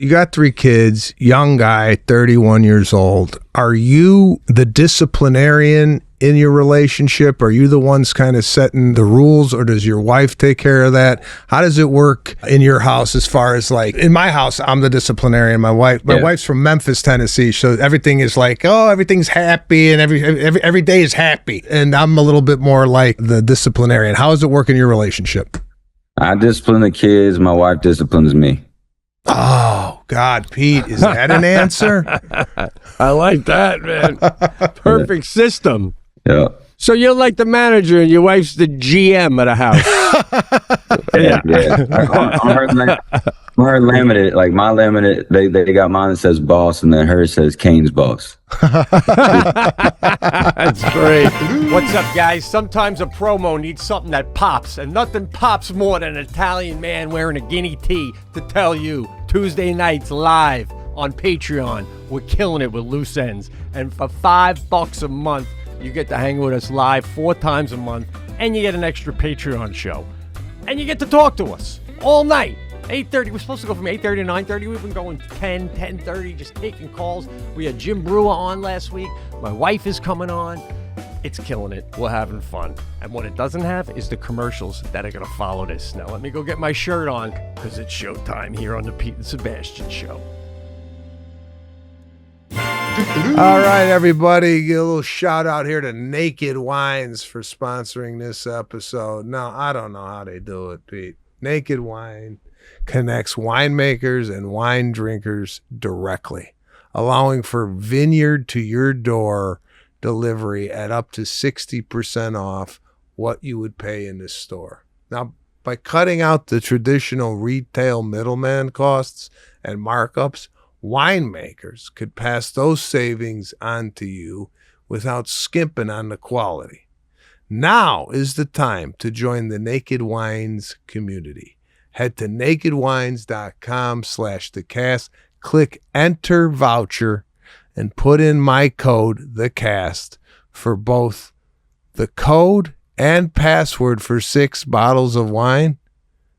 You got 3 kids, young guy, 31 years old. Are you the disciplinarian in your relationship? Are you the ones kind of setting the rules, or does your wife take care of that? How does it work in your house as far as like, in my house, I'm the disciplinarian. My wife's from Memphis, Tennessee. So everything is like, oh, everything's happy and every day is happy. And I'm a little bit more like the disciplinarian. How does it work in your relationship? I discipline the kids. My wife disciplines me. Oh, God, Pete, is that an answer? I like that, man. Perfect system. Yeah. So you're like the manager and your wife's the GM of the house. Yeah. On her laminate, like my laminate, they got mine that says boss, and then hers says Kane's boss. That's great. What's up, guys? Sometimes a promo needs something that pops, and nothing pops more than an Italian man wearing a guinea tee to tell you Tuesday nights live on Patreon. We're killing it with Loose Ends. And for $5 a month, you get to hang with us live 4 times a month, and you get an extra Patreon show. And you get to talk to us all night. 8:30. We're supposed to go from 8:30 to 9:30. We've been going 10, 10:30, just taking calls. We had Jim Brewer on last week. My wife is coming on. It's killing it. We're having fun. And what it doesn't have is the commercials that are going to follow this. Now, let me go get my shirt on, because it's showtime here on the Pete and Sebastian Show. All right, everybody, get a little shout out here to NakedWines for sponsoring this episode. Now, I don't know how they do it, Pete. Naked Wine connects winemakers and wine drinkers directly, allowing for vineyard to your door delivery at up to 60% off what you would pay in the store. Now, by cutting out the traditional retail middleman costs and markups, winemakers could pass those savings on to you without skimping on the quality. Now is the time to join the Naked Wines community. Head to nakedwines.com/thecast, click Enter Voucher, and put in my code, THECAST, for both the code and password for 6 bottles of wine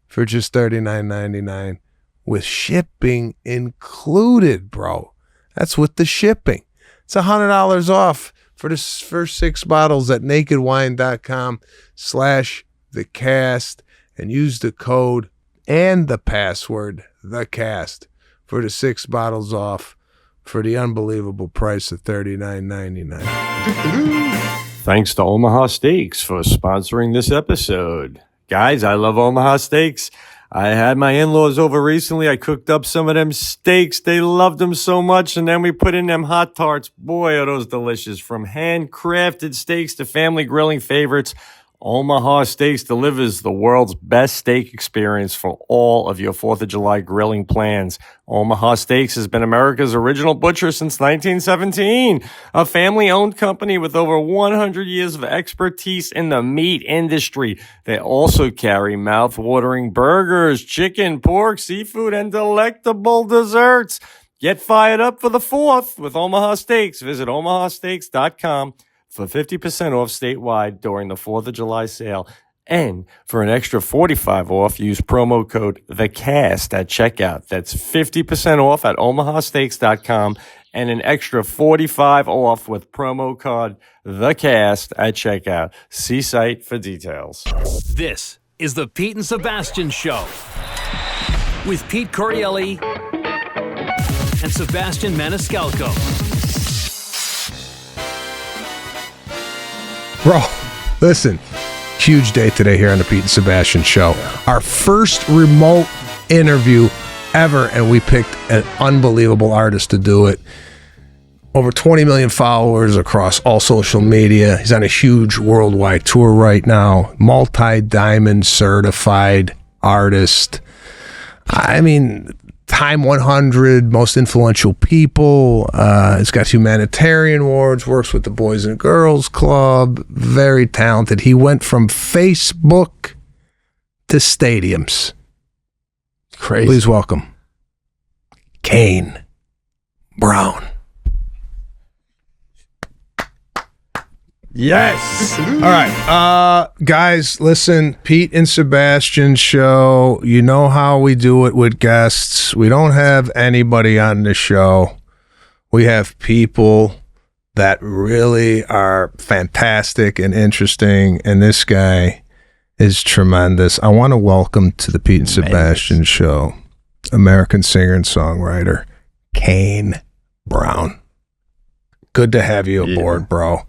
for just $39.99 with shipping included, bro. That's with the shipping. It's $100 off for the first 6 bottles at nakedwine.com/thecast, and use the code and the password, THECAST, for the 6 bottles off for the unbelievable price of $39.99. Thanks to Omaha Steaks for sponsoring this episode. Guys, I love Omaha Steaks. I had my in-laws over recently. I cooked up some of them steaks. They loved them so much. And then we put in them hot tarts. Boy, are those delicious. From handcrafted steaks to family grilling favorites, Omaha Steaks delivers the world's best steak experience for all of your 4th of July grilling plans. Omaha Steaks has been America's original butcher since 1917, a family-owned company with over 100 years of expertise in the meat industry. They also carry mouth-watering burgers, chicken, pork, seafood, and delectable desserts. Get fired up for the 4th with Omaha Steaks. Visit omahasteaks.com for 50% off statewide during the 4th of July sale. And for an extra 45% off, use promo code THECAST at checkout. That's 50% off at omahasteaks.com and an extra 45% off with promo code THECAST at checkout. See site for details. This is the Pete and Sebastian Show with Pete Correale and Sebastian Maniscalco. Bro, listen, huge day today here on the Pete and Sebastian Show. Our first remote interview ever, and we picked an unbelievable artist to do it. Over 20 million followers across all social media. He's on a huge worldwide tour right now. Multi-diamond certified artist. I mean, Time 100 most influential people. He's got humanitarian awards, works with the Boys and Girls Club. Very talented. He went from Facebook to stadiums. Crazy. Please welcome Kane Brown. Yes. All right. Guys, listen, Pete and Sebastian show. You know how we do it with guests. We don't have anybody on the show. We have people that really are fantastic and interesting, and this guy is tremendous. I want to welcome to the Pete and Sebastian show American singer and songwriter Kane Brown. Good to have you aboard, bro.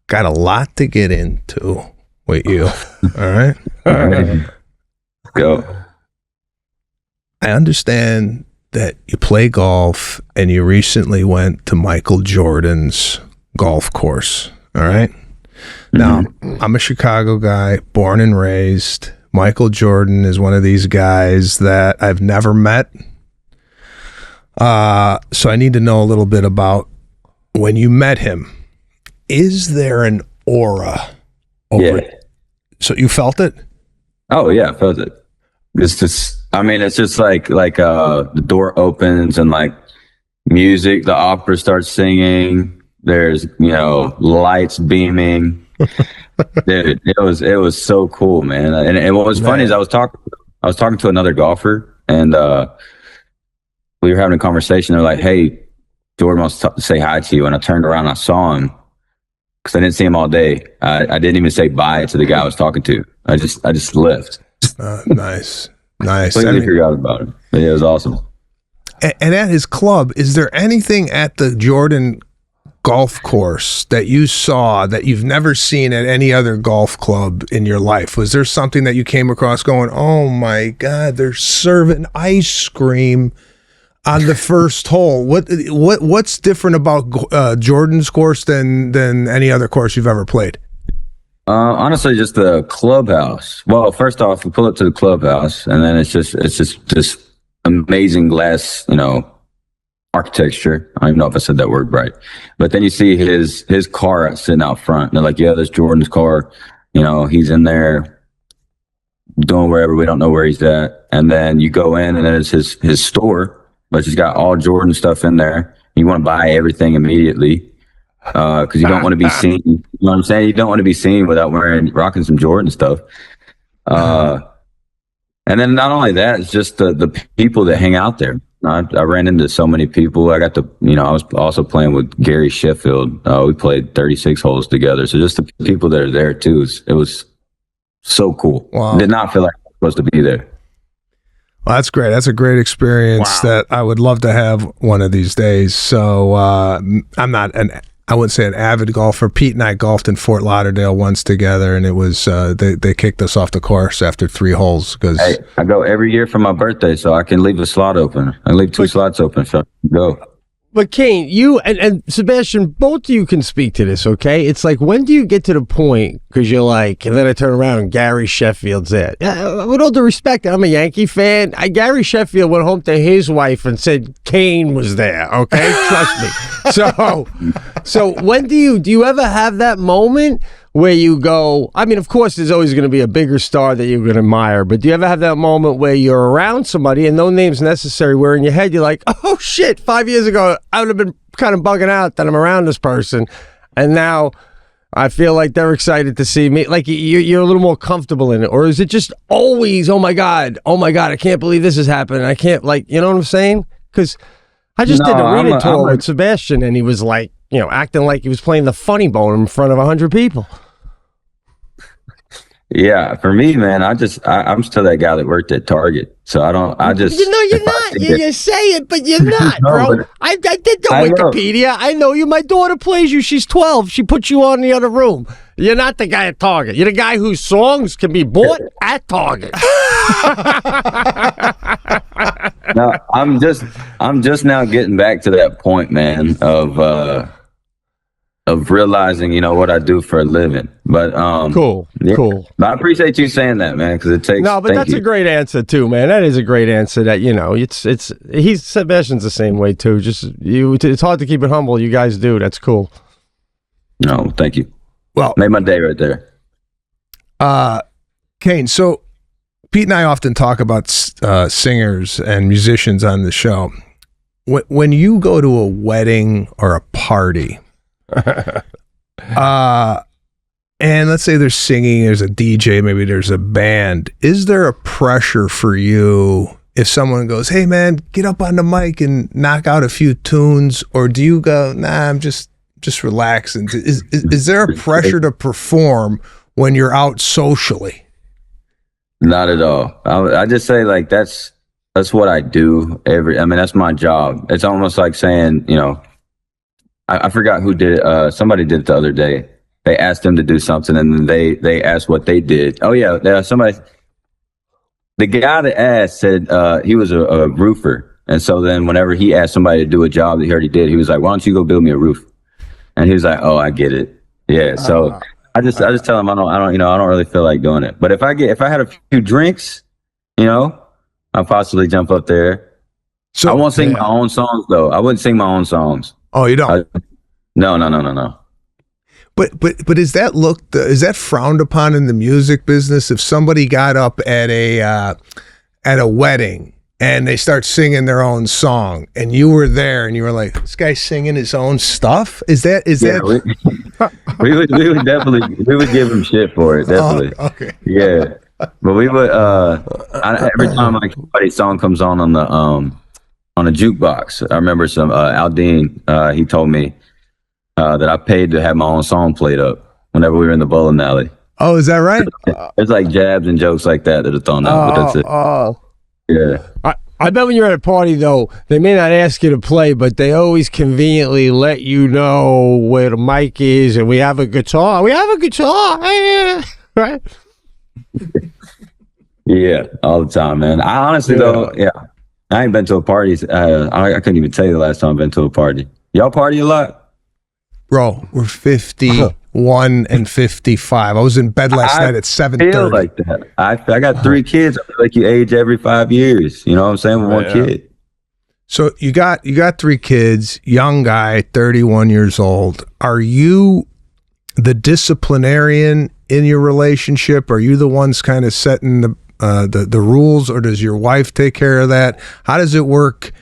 Got a lot to get into with you. All right? All right. Go. I understand that you play golf and you recently went to Michael Jordan's golf course. All right? Now, I'm a Chicago guy, born and raised. Michael Jordan is one of these guys that I've never met. So I need to know a little bit about when you met him. Is there an aura over it? So you felt it? Oh yeah, I felt it. It's just, I mean, it's just like the door opens and like music, the opera starts singing. There's, lights beaming. Dude, it was so cool, man. And what was funny is I was talking to another golfer, and we were having a conversation. They're like, "Hey, Jordan wants to say hi to you." And I turned around and I saw him because I didn't see him all day. I didn't even say bye to the guy I was talking to. I just left. Nice. Completely forgot about him. But yeah, it was awesome. And at his club, is there anything at the Jordan golf course that you saw that you've never seen at any other golf club in your life? Was there something that you came across going, oh my God, they're serving ice cream on the first hole? What's different about Jordan's course than any other course you've ever played? Honestly, just the clubhouse. Well, first off, we pull up to the clubhouse, and then it's just this amazing glass, architecture. I don't even know if I said that word right. But then you see his car sitting out front. And they're like, yeah, that's Jordan's car. He's in there doing wherever. We don't know where he's at. And then you go in, and then it's his store, but he's got all Jordan stuff in there. You want to buy everything immediately because you don't want to be seen. You know what I'm saying? You don't want to be seen without rocking some Jordan stuff. And then not only that, it's just the people that hang out there. I ran into so many people. I got to, I was also playing with Gary Sheffield. We played 36 holes together. So just the people that are there too, it was so cool. Wow. Did not feel like I was supposed to be there. Well, that's great. That's a great experience that I would love to have one of these days. So I wouldn't say an avid golfer. Pete and I golfed in Fort Lauderdale once together, and it was they kicked us off the course after 3 holes because I go every year for my birthday, so I can leave a slot open. I leave 2 slots open, so I can go. But Kane, you and Sebastian, both of you can speak to this, okay? It's like, when do you get to the point, because you're like, and then I turn around and Gary Sheffield's there. With all due respect, I'm a Yankee fan. Gary Sheffield went home to his wife and said Kane was there, okay? Trust me. So when do you ever have that moment where you go, I mean, of course, there's always going to be a bigger star that you're going to admire, but do you ever have that moment where you're around somebody and no name's necessary, where in your head you're like, oh shit, 5 years ago, I would have been kind of bugging out that I'm around this person, and now I feel like they're excited to see me, like you're a little more comfortable in it? Or is it just always, oh my God, I can't believe this is happening, I can't, like, you know what I'm saying? Because I just did the arena tour with Sebastian, and he was like, acting like he was playing the funny bone in front of 100 people. Yeah, for me, man, I'm still that guy that worked at Target. So you're not. You say it, but you're not, bro. I did the Wikipedia. I know you. My daughter plays you. She's 12. She puts you on the other room. You're not the guy at Target. You're the guy whose songs can be bought at Target. No, I'm just now getting back to that point, man, of realizing, what I do for a living. But cool. But I appreciate you saying that, man, because it takes. No, but that's a great answer too, man. That is a great answer. That Sebastian's the same way too. Just it's hard to keep it humble. You guys do. That's cool. No, thank you. Well, made my day right there. Kane, so Pete and I often talk about singers and musicians on the show. When you go to a wedding or a party, and let's say there's singing, there's a DJ, maybe there's a band. Is there a pressure for you if someone goes, hey man, get up on the mic and knock out a few tunes? Or do you go, nah, I'm just relaxing? Is there a pressure to perform when you're out socially? Not at all. I just say like that's what I do that's my job. It's almost like saying, I forgot who did it. Somebody did it the other day. They asked them to do something, and then they asked what they did. Oh yeah, somebody. The guy that asked said he was a roofer, and so then whenever he asked somebody to do a job that he already did, he was like, "Why don't you go build me a roof?" And he was like, "Oh, I get it." Yeah. So I just tell him I don't really feel like doing it. But if I had a few drinks, I'll possibly jump up there. So I won't sing my own songs though. I wouldn't sing my own songs. Oh, you don't? No. But is that frowned upon in the music business? If somebody got up at a wedding and they start singing their own song, and you were there and you were like, this guy's singing his own stuff? We would give him shit for it, definitely. Oh, okay. Yeah. But we would every time like somebody's song comes on a jukebox, I remember some Aldine, he told me that I paid to have my own song played up whenever we were in the bowling alley. Oh, is that right? It's like jabs and jokes like that are thrown out, but that's it. Yeah. I bet when you're at a party, though, they may not ask you to play, but they always conveniently let you know where the mic is, and we have a guitar. Right? Yeah, all the time, man. I honestly, though, I ain't been to a party. I couldn't even tell you the last time I've been to a party. Y'all party a lot? Bro, we're 51 and 55. I was in bed last night at 7:30. Feel like that. I got 3 kids. I feel like you age every 5 years. You know what I'm saying? With one kid. So you got 3 kids, young guy, 31 years old. Are you the disciplinarian in your relationship? Are you the ones kind of setting the rules, or does your wife take care of that? How does it work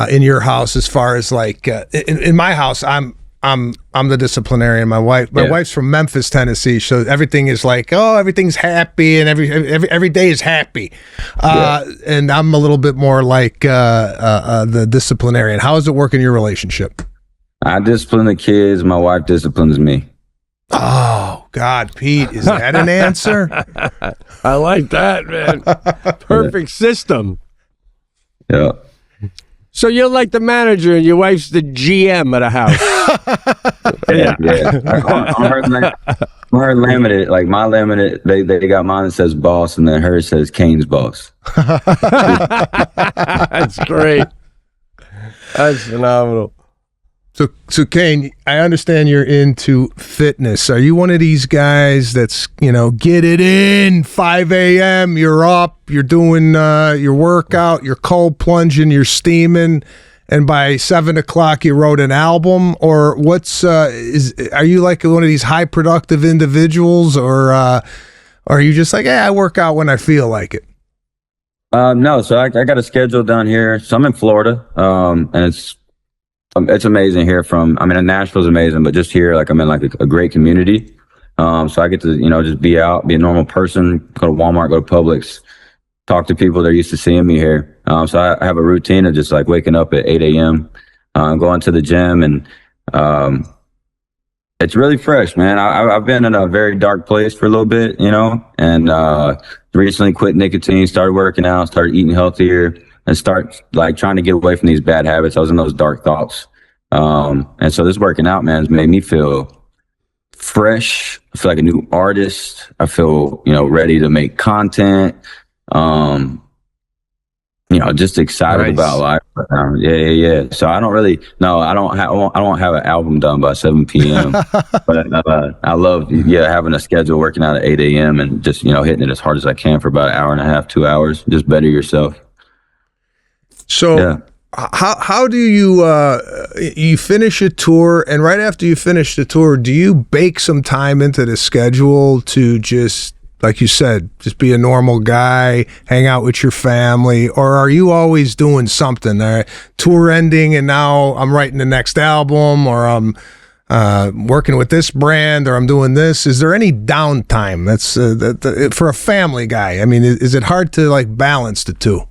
in your house as far as like in my house? I'm the disciplinarian. My wife's from Memphis, Tennessee, so everything is like, everything's happy and every day is happy. And I'm a little bit more like the disciplinarian. How does it work in your relationship? I discipline the kids. My wife disciplines me. Oh God, Pete, is that an answer? I like that, man. Perfect system. Yeah. So you're like the manager and your wife's the GM of the house. Yeah. On her laminate, like my laminate, they got mine that says boss, and then hers says Kane's boss. That's great. That's phenomenal. So Kane, I understand you're into fitness. Are you one of these guys that's, get it in, 5 a.m., you're up, you're doing your workout, you're cold plunging, you're steaming, and by 7 o'clock you wrote an album? Or are you like one of these high productive individuals, or are you just like, I work out when I feel like it? No, so I got a schedule down here. So I'm in Florida, and it's amazing here Nashville's amazing, but just here, like I'm in like a great community. So I get to, just be out, be a normal person, go to Walmart, go to Publix, talk to people that are used to seeing me here. So I have a routine of just like waking up at 8 a.m., going to the gym, and it's really fresh, man. I've been in a very dark place for a little bit, and recently quit nicotine, started working out, started eating healthier, and start like trying to get away from these bad habits. I was in those dark thoughts. And so this working out, man, has made me feel fresh. I feel like a new artist. I feel, ready to make content. Just excited about life. Yeah. So I won't have an album done by 7 p.m. But I love, having a schedule, working out at 8 a.m. and just, hitting it as hard as I can for about an hour and a half, 2 hours. Just better yourself. So how do you finish a tour, and right after you finish the tour, do you bake some time into the schedule to just, like you said, just be a normal guy, hang out with your family, or are you always doing something? Tour ending and now I'm writing the next album, or I'm working with this brand, or I'm doing this. Is there any downtime that's for a family guy? I mean, is it hard to like balance the two?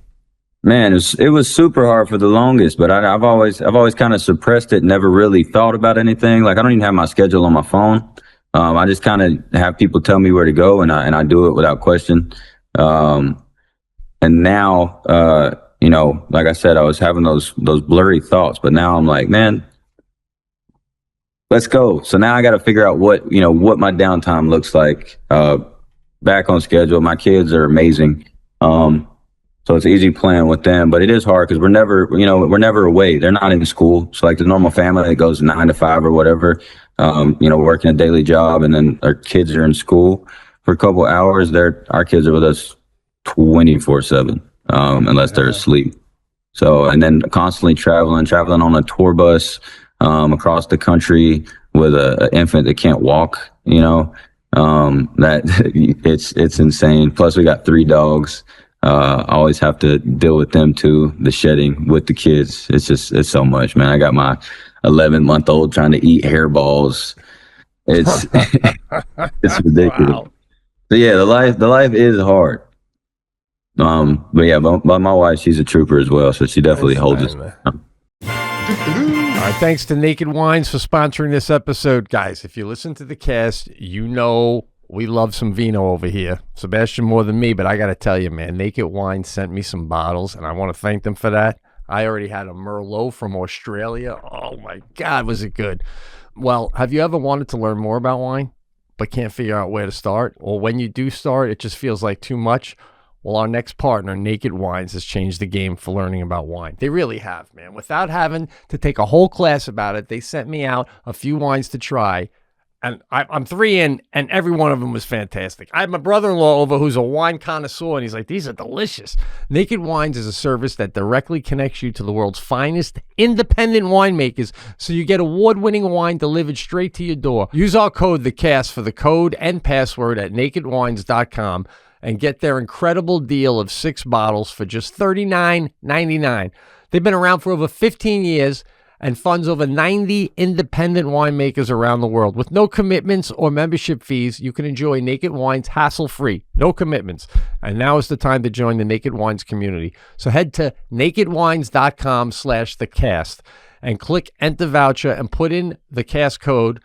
Man, it was super hard for the longest, but I've always kind of suppressed it. Never really thought about anything. Like I don't even have my schedule on my phone. I just kind of have people tell me where to go, and I do it without question. And now, like I said, I was having those blurry thoughts, but now I'm like, man, let's go. So now I got to figure out what my downtime looks like. Back on schedule. My kids are amazing. So it's easy playing with them, but it is hard because we're never away. They're not in school. So like the normal family that goes 9 to 5 or whatever, working a daily job, and then our kids are in school for a couple hours. Our kids are with us 24/7, unless they're asleep. So, and then constantly traveling on a tour bus, across the country with an infant that can't walk, that it's insane. Plus we got 3 dogs. I always have to deal with them too, the shedding with the kids. It's so much, man. I got my 11-month-old trying to eat hairballs. It's it's ridiculous. Wow. So yeah, the life is hard. But my wife, she's a trooper as well, so she definitely holds us. All right, thanks to Naked Wines for sponsoring this episode, guys. If you listen to the cast, we love some vino over here. Sebastian more than me, but I got to tell you, man, Naked Wines sent me some bottles, and I want to thank them for that. I already had a Merlot from Australia. Oh, my God, was it good. Well, have you ever wanted to learn more about wine, but can't figure out where to start? Or when you do start, it just feels like too much? Well, our next partner, Naked Wines, has changed the game for learning about wine. They really have, man. Without having to take a whole class about it, they sent me out a few wines to try. And I'm 3 in, and every one of them was fantastic. I had my brother-in-law over who's a wine connoisseur, and he's like, these are delicious. Naked Wines is a service that directly connects you to the world's finest independent winemakers, so you get award-winning wine delivered straight to your door. Use our code, THECAST, for the code and password at NakedWines.com and get their incredible deal of 6 bottles for just $39.99. They've been around for over 15 years, and funds over 90 independent winemakers around the world. With no commitments or membership fees, you can enjoy Naked Wines hassle-free. No commitments. And now is the time to join the Naked Wines community. So head to nakedwines.com/thecast and click Enter Voucher and put in the cast code,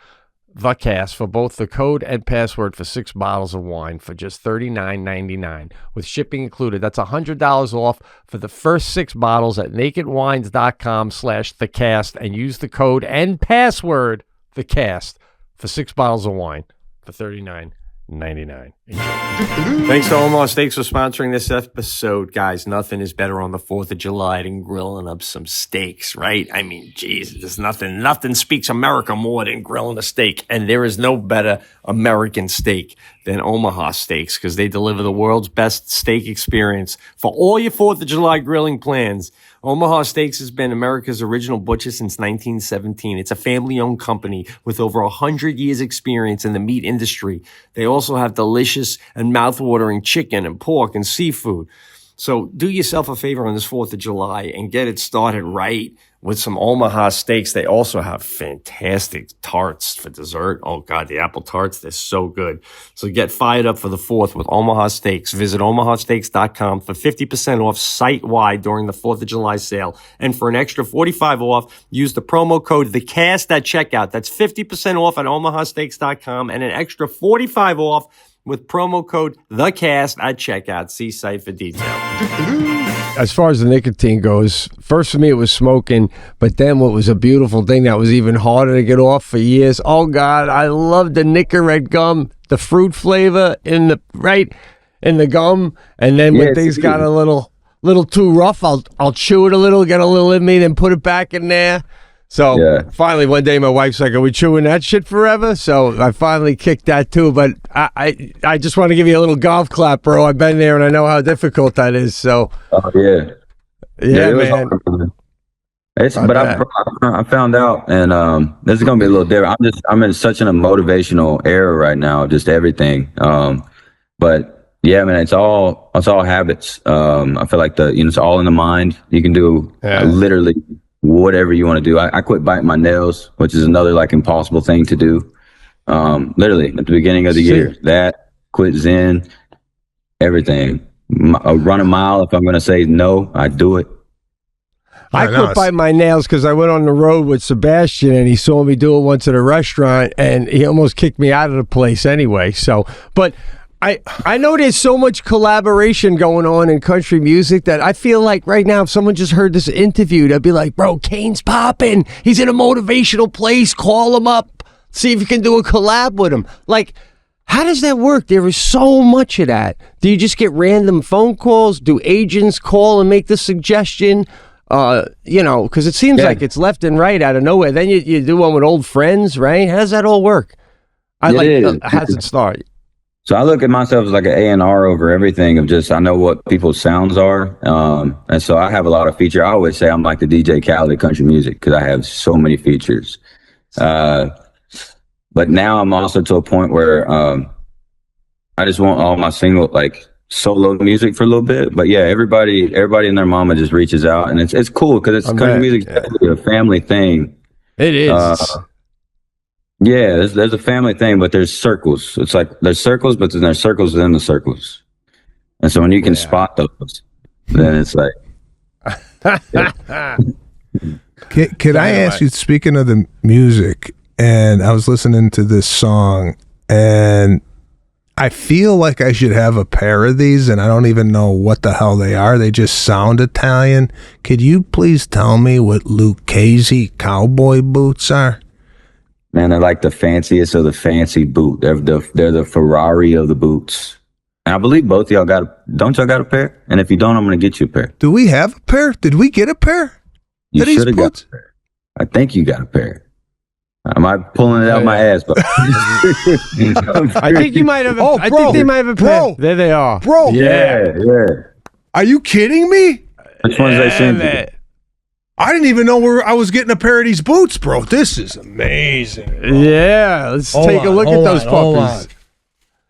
THECAST, for both the code and password for 6 bottles of wine for just $39.99 with shipping included. That's $100 off for the first 6 bottles at nakedwines.com/thecast and use the code and password THECAST for 6 bottles of wine for $39.99. Thanks to Omaha Steaks for sponsoring this episode, guys. Nothing is better on the 4th of July than grilling up some steaks, right? I mean, geez, there's nothing speaks America more than grilling a steak. And there is no better American steak than Omaha Steaks, because they deliver the world's best steak experience for all your 4th of July grilling plans. Omaha Steaks has been America's original butcher since 1917. It's a family-owned company with over 100 years experience in the meat industry. They also have delicious and mouth-watering chicken and pork and seafood. So do yourself a favor on this 4th of July and get it started right with some Omaha Steaks. They also have fantastic tarts for dessert. Oh, God, the apple tarts, they're so good. So get fired up for the 4th with Omaha Steaks. Visit omahasteaks.com for 50% off site-wide during the 4th of July sale. And for an extra 45% off, use the promo code THECAST at checkout. That's 50% off at omahasteaks.com and an extra 45% off with promo code THECAST at checkout. See site for details. As far as the nicotine goes, first for me it was smoking, but then what was a beautiful thing that was even harder to get off for years. Oh God, I love the Nicorette gum, the fruit flavor in the gum, and then when things got a little too rough, I'll chew it a little, get a little in me, then put it back in there. So finally one day my wife's like, are we chewing that shit forever? So I finally kicked that too. But I just want to give you a little golf clap, bro. I've been there and I know how difficult that is. So yeah, man. I found out, and this is gonna be a little different. I'm in such a motivational era right now, just everything. But yeah, man, it's all habits. I feel like it's all in the mind. You can do literally whatever you want to do. I quit biting my nails, which is another like impossible thing to do. Literally at the beginning of the year, that quit Zen, everything. Run a mile. If I'm going to say no, I do it. I quit biting my nails because I went on the road with Sebastian and he saw me do it once at a restaurant and he almost kicked me out of the place anyway. So, but I know there's so much collaboration going on in country music that I feel like right now, if someone just heard this interview, they'd be like, bro, Kane's popping. He's in a motivational place. Call him up. See if you can do a collab with him. Like, how does that work? There is so much of that. Do you just get random phone calls? Do agents call and make the suggestion? Because it seems like it's left and right out of nowhere. Then you do one with old friends, right? How does that all work? How does it start? So I look at myself as like an A&R over everything of just, I know what people's sounds are. And so I have a lot of features. I always say I'm like the DJ Khaled of country music because I have so many features. But now I'm also to a point where I just want all my solo music for a little bit. But yeah, everybody and their mama just reaches out, and it's cool because country music is a family thing. It is. There's a family thing, but there's circles. It's like there's circles, but then there's circles within the circles. And so when you can spot those, then it's like. Can I ask you, speaking of the music, and I was listening to this song, and I feel like I should have a pair of these, and I don't even know what the hell they are. They just sound Italian. Could you please tell me what Lucchese cowboy boots are? Man, they're like the fanciest of the fancy boot. They're the Ferrari of the boots. And I believe both of y'all don't y'all got a pair? And if you don't, I'm going to get you a pair. Do we have a pair? Did we get a pair? You should have got a pair. I think you got a pair. Am I pulling it out my ass? But I think you might have. I think they might have a pair. Bro, there they are, bro. Yeah. Are you kidding me? Which ones they sent you? I didn't even know where I was getting a pair of these boots, bro. This is amazing. Bro. Yeah, let's take a look at those puppies.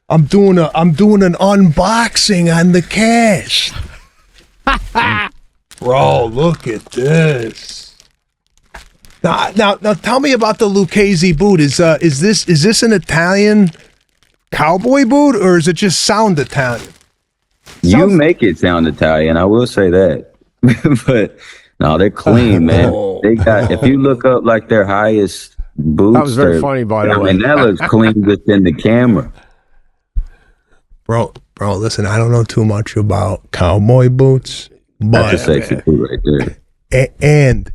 I'm doing an unboxing on the cast. Bro, look at this. Now, tell me about the Lucchese boot. Is this an Italian cowboy boot, or is it just sound Italian? You make it sound Italian, I will say that. But no, they're clean, man. They got, if you look up like their highest boots, that was very funny, by the way. I mean, that looks clean within the camera. Bro, listen, I don't know too much about cowboy boots, but that's a sexy boot right there. And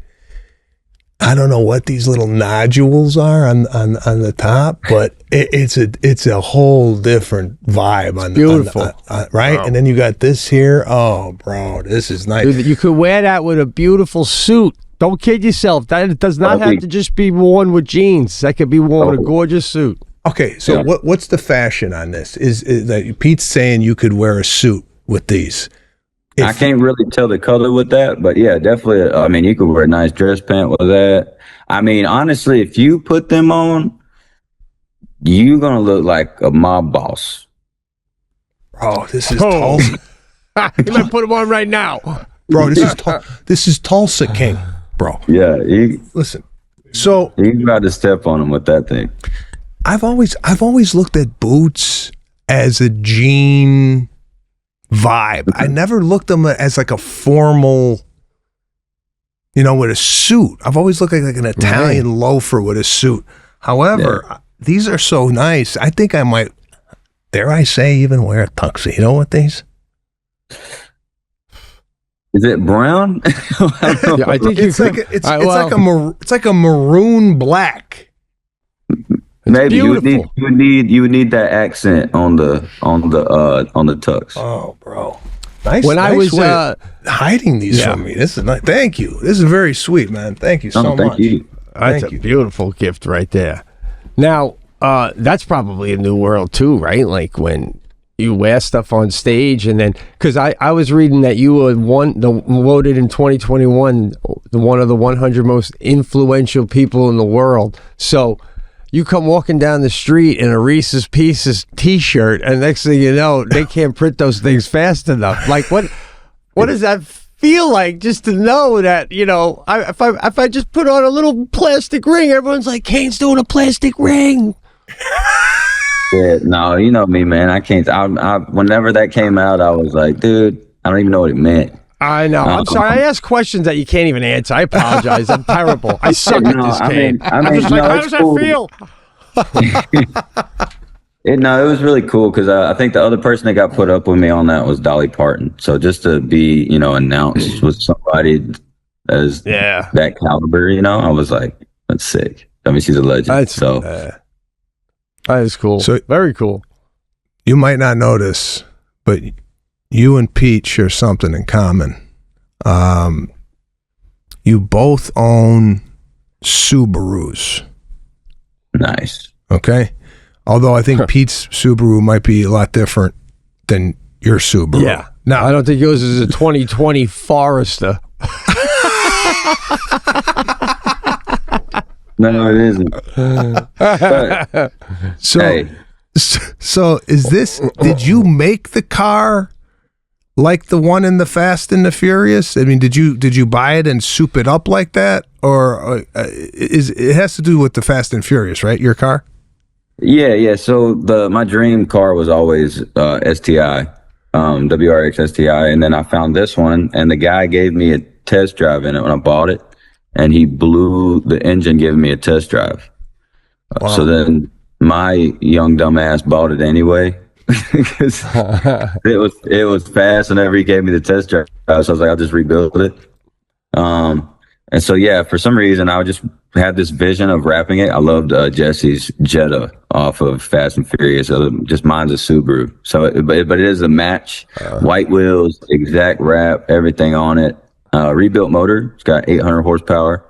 I don't know what these little nodules are on the top, but it's a whole different vibe. Beautiful, right? Wow. And then you got this here. Oh, bro, this is nice. Dude, you could wear that with a beautiful suit. Don't kid yourself. That does not have to just be worn with jeans. That could be worn with a gorgeous suit. Okay, so what's the fashion on this? Is that Pete's saying you could wear a suit with these? I can't really tell the color with that, but yeah, definitely. I mean, you could wear a nice dress pant with that. I mean, honestly, if you put them on, you're going to look like a mob boss. Bro, this is Tulsa. You might put them on right now. Bro, this is Tulsa King, bro. Yeah. Listen, so you got to step on them with that thing. I've always looked at boots as a jean vibe. I never looked at them as like a formal, with a suit. I've always looked like an Italian loafer with a suit. However, these are so nice. I think I might, dare I say, even wear a tuxedo with these. Is it brown? I think it's like a maroon black. Maybe you would need that accent on the tux. Oh, bro, nice. When I was hiding these from me, this is nice. Thank you. This is very sweet, man. Thank you so much. That's a beautiful gift right there. Now, that's probably a new world too, right? Like when you wear stuff on stage, and then because I was reading that you were voted in 2021 one of the 100 most influential people in the world. So. You come walking down the street in a Reese's Pieces t-shirt, and next thing you know, they can't print those things fast enough. Like, what does that feel like just to know that, you know, if I just put on a little plastic ring, everyone's like, Kane's doing a plastic ring. Yeah, no, you know me, man. I can't. Whenever that came out, I was like, dude, I don't even know what it meant. I know. I'm sorry. I ask questions that you can't even answer. I apologize. I'm terrible. I suck at this game. I'm just like, how does that feel? It was really cool because I think the other person that got put up with me on that was Dolly Parton. So just to be, you know, announced with somebody as that caliber, you know, I was like, that's sick. I mean, she's a legend. That is cool. So very cool. You might not notice, but you and Pete share something in common. You both own Subarus. Nice. Okay. Although I think Pete's Subaru might be a lot different than your Subaru. Yeah. Now, I don't think yours is a 2020 Forester. No, it isn't. But, so is this, did you make the car like the one in the Fast and the Furious? I mean, did you buy it and soup it up like that? Or it has to do with the Fast and Furious, right? Your car? Yeah. So my dream car was always STI, WRX STI, and then I found this one, and the guy gave me a test drive in it when I bought it, and he blew the engine giving me a test drive. Wow. So then my young dumbass bought it anyway because it was fast whenever he gave me the test drive. So I was like, I'll just rebuild it. And so, yeah, for some reason, I just had this vision of wrapping it. I loved Jesse's Jetta off of Fast and Furious. Just mine's a Subaru. So, but it is a match, white wheels, exact wrap, everything on it. Rebuilt motor. It's got 800 horsepower.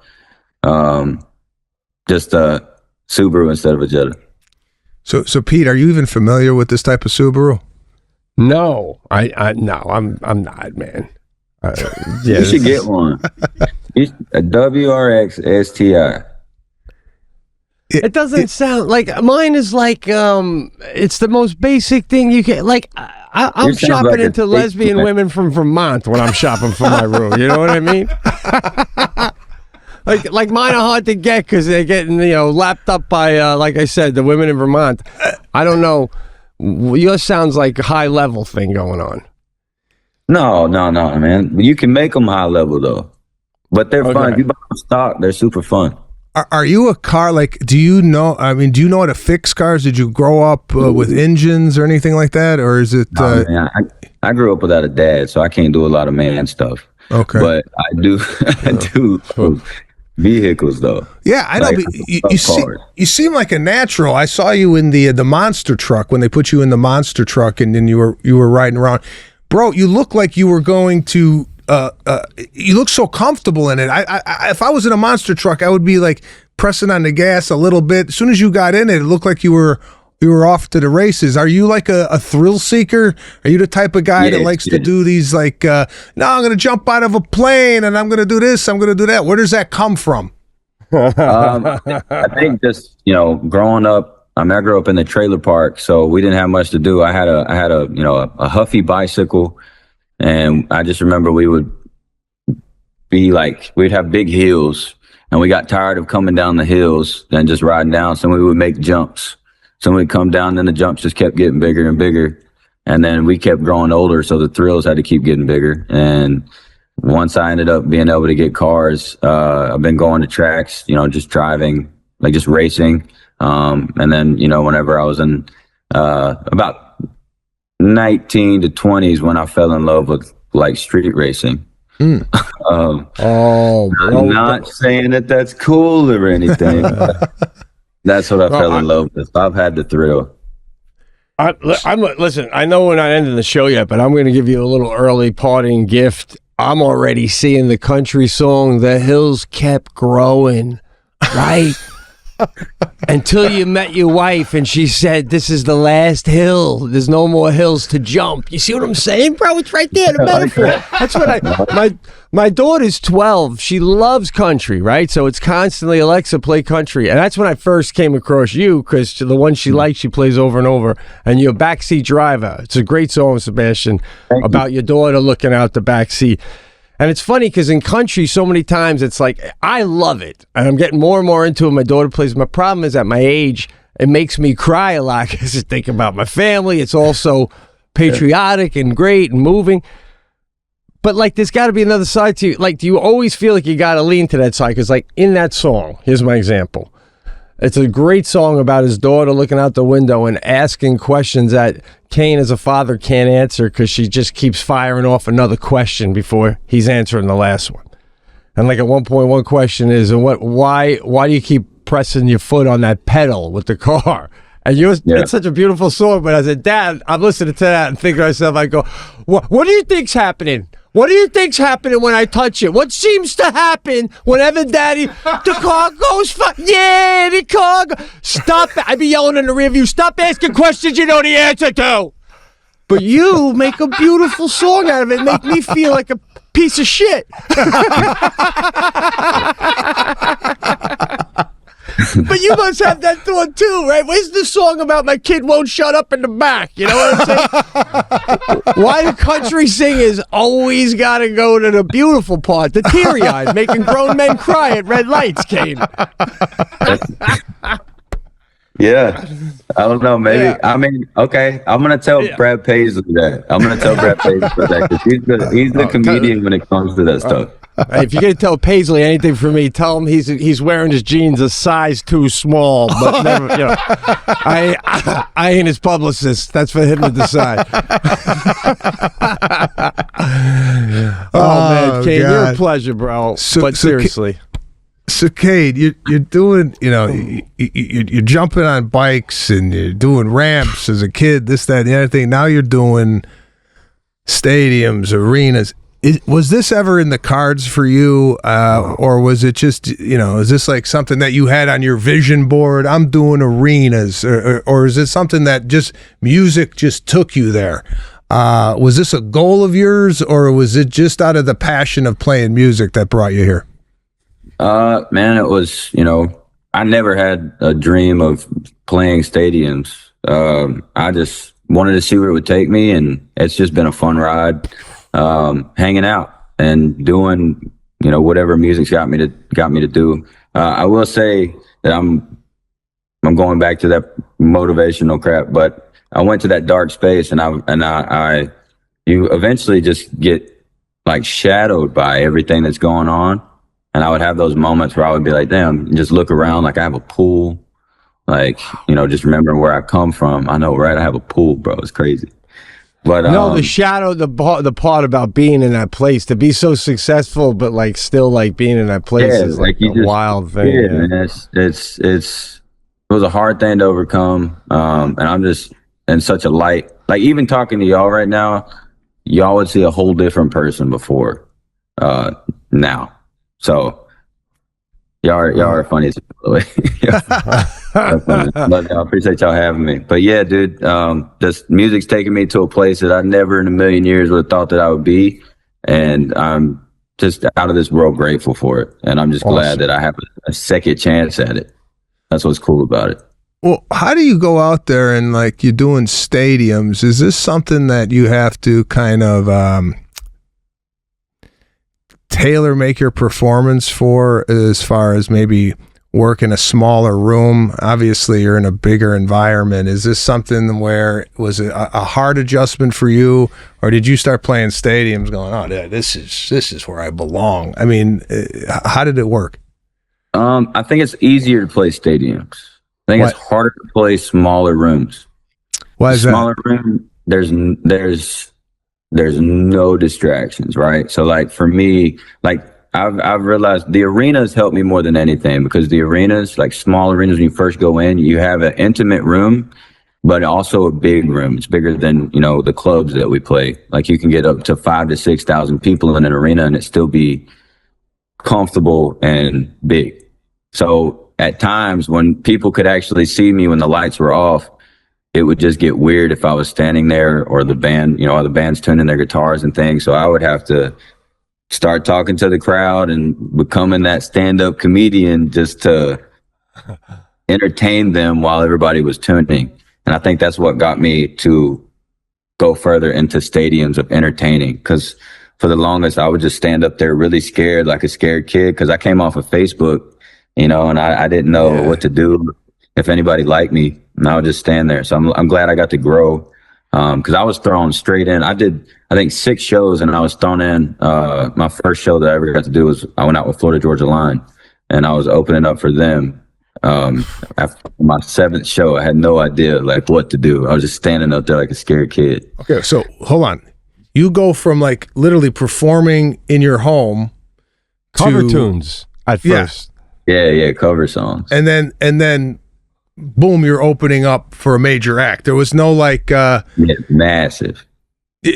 Just a Subaru instead of a Jetta. So Pete, are you even familiar with this type of Subaru? No, I'm not, man. You should get one. A WRX STI. It doesn't sound like mine is like it's the most basic thing you can like. I'm shopping like into lesbian women from Vermont when I'm shopping for my room. You know what I mean? like mine are hard to get because they're getting lapped up by like I said, the women in Vermont. I don't know. Yours sounds like a high level thing going on. No, man. You can make them high level though, but they're fun. If you buy them stock, they're super fun. Are you a car do you know how to fix cars? Did you grow up with engines or anything like that, or is it? Man, I grew up without a dad, so I can't do a lot of man stuff. Okay, but I do vehicles though. Yeah, I know. You seem like a natural. I saw you in the monster truck when they put you in the monster truck, and then you were riding around. Bro, you look like you were going to. You look so comfortable in it. I if I was in a monster truck, I would be like pressing on the gas a little bit. As soon as you got in it, it looked like you were off to the races. Are you like a thrill seeker? Are you the type of guy that likes to do these like, no, I'm going to jump out of a plane and I'm going to do this, I'm going to do that? Where does that come from? I think just growing up. I mean, I grew up in the trailer park, so we didn't have much to do. I had a Huffy bicycle. And I just remember we would be like, we'd have big hills and we got tired of coming down the hills and just riding down. So we would make jumps. So we'd come down and the jumps just kept getting bigger and bigger. And then we kept growing older. So the thrills had to keep getting bigger. And once I ended up being able to get cars, I've been going to tracks, just driving, like just racing. And then, whenever I was in about 19 to 20s when I fell in love with like street racing. I'm not saying that that's cool or anything. That's what I fell in love with. I've had the thrill. Listen, I know we're not ending the show yet, but I'm going to give you a little early parting gift. I'm already seeing the country song, "The Hills Kept Growing," right? Until you met your wife and she said, "This is the last hill. There's no more hills to jump." You see what I'm saying, bro? It's right there, the metaphor. That's what my daughter's 12. She loves country, right? So it's constantly, Alexa, play country. And that's when I first came across you, because the one she likes, she plays over and over. And you're a backseat driver. It's a great song, Sebastian, about your daughter looking out the backseat. And it's funny because in country, so many times it's like, I love it. And I'm getting more and more into it. My daughter plays. My problem is at my age, it makes me cry a lot because I think about my family. It's also patriotic and great and moving. But like, there's got to be another side to you. Like, do you always feel like you got to lean to that side? Because like in that song, here's my example. It's a great song about his daughter looking out the window and asking questions that Kane as a father can't answer because she just keeps firing off another question before he's answering the last one. And like at one point, one question is, why do you keep pressing your foot on that pedal with the car? And it's such a beautiful song. But as a dad, I'm listening to that and thinking to myself, I go, what do you think's happening? What do you think's happening when I touch it? What seems to happen whenever Daddy, the car goes, the car stop. I'd be yelling in the rear view, stop asking questions you know the answer to. But you make a beautiful song out of it, make me feel like a piece of shit. But you must have that thought too, right? Where's the song about my kid won't shut up in the back? You know what I'm saying? Why do country singers always got to go to the beautiful part, the teary-eyed, making grown men cry at red lights, Kane? Yeah, I don't know. Maybe I mean, okay. I'm gonna tell Brad Paisley that. I'm gonna tell Brad Paisley that because he's the comedian when it comes to that stuff. Hey, if you're gonna tell Paisley anything from me, tell him he's wearing his jeans a size too small. But never, I ain't his publicist. That's for him to decide. Man, Kane, you're a pleasure, bro. But seriously. So, Kane, you're doing, you're jumping on bikes and you're doing ramps as a kid, this, that, and the other thing. Now you're doing stadiums, arenas. Was this ever in the cards for you, or was it just, is this like something that you had on your vision board? I'm doing arenas, or is it something that just music just took you there? Was this a goal of yours, or was it just out of the passion of playing music that brought you here? Man, it was, I never had a dream of playing stadiums. I just wanted to see where it would take me, and it's just been a fun ride, hanging out and doing, whatever music's got me to do. I will say that I'm going back to that motivational crap, but I went to that dark space and you eventually just get like shadowed by everything that's going on. And I would have those moments where I would be like, damn, just look around like I have a pool. Like, just remembering where I come from. I know, right? I have a pool, bro. It's crazy. But no, the shadow, the part about being in that place, to be so successful, but like still like being in that place is like a wild thing. Yeah, man, it was a hard thing to overcome. And I'm just in such a light, like even talking to y'all right now, y'all would see a whole different person before, now. So y'all are funny as well. But I appreciate y'all having me. But yeah, dude, this music's taking me to a place that I never in a million years would have thought that I would be. And I'm just out of this world grateful for it. And I'm just glad that I have a second chance at it. That's what's cool about it. Well, how do you go out there and like you're doing stadiums? Is this something that you have to kind of tailor make your performance for, as far as maybe work in a smaller room? Obviously you're in a bigger environment. Is this something where was it a hard adjustment for you, or did you start playing stadiums going, oh yeah, this is where I belong? I mean, how did it work? I think it's easier to play stadiums. I think it's harder to play smaller rooms. Why is that? Smaller room, there's no distractions, right? So like for me, like I've realized the arenas help me more than anything, because the arenas, like small arenas, when you first go in, you have an intimate room, but also a big room. It's bigger than, the clubs that we play. Like you can get up to 5,000 to 6,000 people in an arena and it still be comfortable and big. So at times when people could actually see me when the lights were off, it would just get weird if I was standing there, or the band, or the band's tuning their guitars and things. So I would have to start talking to the crowd and becoming that stand-up comedian just to entertain them while everybody was tuning. And I think that's what got me to go further into stadiums of entertaining. Because for the longest, I would just stand up there really scared, like a scared kid, because I came off of Facebook, you know, and I didn't know what to do, if anybody liked me, and I would just stand there. So I'm glad I got to grow, because I was thrown straight in. I did, I think, 6 shows, and I was thrown in. My first show that I ever got to do was I went out with Florida Georgia Line, and I was opening up for them. After my 7th show, I had no idea like what to do. I was just standing up there like a scared kid. Okay, so hold on. You go from like literally performing in your home Cover tunes at first. Yeah, cover songs. And then boom, you're opening up for a major act. There was no like massive.